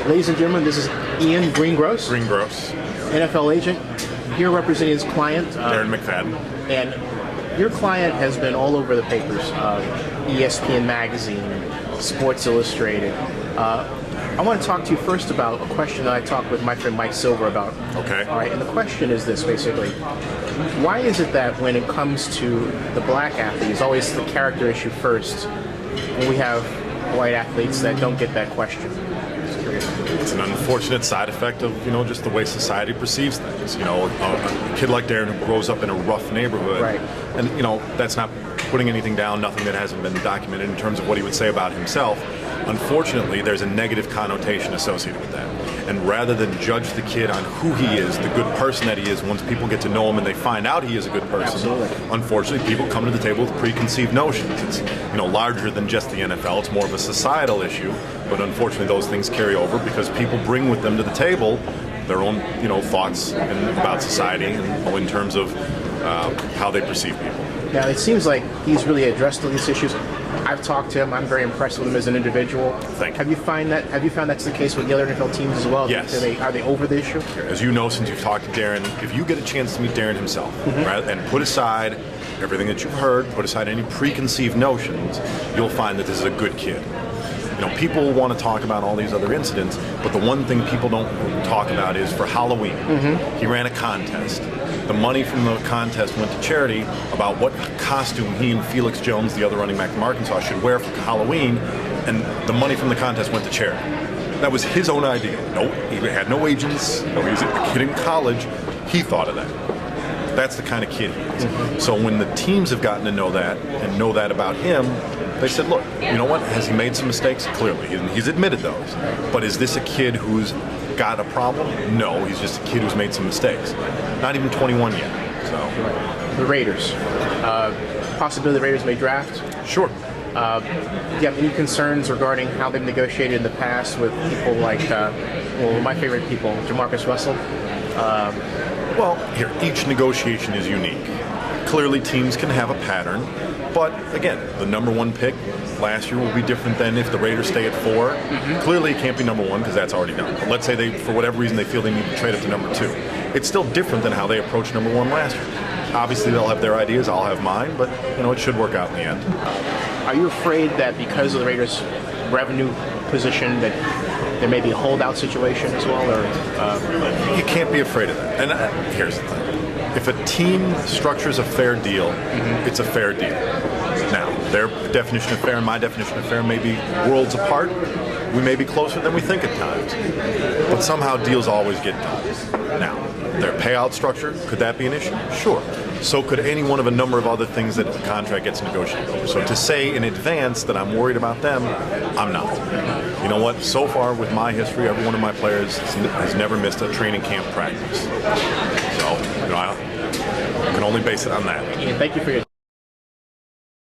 Ladies and gentlemen, this is Ian Greengross, NFL agent, here representing his client, Darren McFadden. And your client has been all over the papers, ESPN Magazine, Sports Illustrated. I want to talk to you first about a question that I talked with my friend Mike Silver about. Okay. All right, and the question is this, basically. Why is it that when it comes to the black athlete, it's always the character issue first, when we have white athletes that don't get that question? It's an unfortunate side effect of, just the way society perceives things. A kid like Darren who grows up in a rough neighborhood, right. And, that's not putting anything down, nothing that hasn't been documented in terms of what he would say about himself. Unfortunately, there's a negative connotation associated with that. And rather than judge the kid on who he is, the good person that he is, once people get to know him and they find out he is a good person, Absolutely. Unfortunately, people come to the table with preconceived notions. It's, larger than just the NFL. It's more of a societal issue. But unfortunately, those things carry over because people bring with them to the table their own, thoughts about society and in terms of how they perceive people. Now, it seems like he's really addressed all these issues. I've talked to him. I'm very impressed with him as an individual. Thank you. Have you found that's the case with the other NFL teams as well? Yes. Are they over the issue? As you know, since you've talked to Darren, if you get a chance to meet Darren himself, right, and put aside everything that you've heard, put aside any preconceived notions, you'll find that this is a good kid. People want to talk about all these other incidents, but the one thing people don't talk about is for Halloween, he ran a contest. The money from the contest went to charity about what costume he and Felix Jones, the other running back from Arkansas, should wear for Halloween, and the money from the contest went to charity. That was his own idea. He had no agents. He was a kid in college. He thought of that. That's the kind of kid he is. So when the teams have gotten to know that and know that about him, they said, look, you know what? Has he made some mistakes? Clearly. He's admitted those. But is this a kid who's got a problem? No, he's just a kid who's made some mistakes. Not even 21 yet. So the Raiders. Possibility the Raiders may draft? Sure. Do you have any concerns regarding how they've negotiated in the past with people like, my favorite people, Jamarcus Russell? Each negotiation is unique. Clearly, teams can have a pattern, but again, the number one pick last year will be different than if the Raiders stay at 4. Clearly, it can't be number 1 because that's already done. But let's say for whatever reason, they feel they need to trade up to number 2. It's still different than how they approached number 1 last year. Obviously, they'll have their ideas, I'll have mine, but it should work out in the end. Are you afraid that because of the Raiders' revenue position that there may be a holdout situation as well? Or you can't be afraid of that. And here's the thing. If a team structures a fair deal, it's a fair deal. Now, their definition of fair and my definition of fair may be worlds apart. We may be closer than we think at times. But somehow deals always get done. Now, their payout structure, could that be an issue? Sure. So could any one of a number of other things that the contract gets negotiated over. So to say in advance that I'm worried about them, I'm not. You know what? So far with my history, every one of my players has never missed a training camp practice. So, I can only base it on that. Thank you for your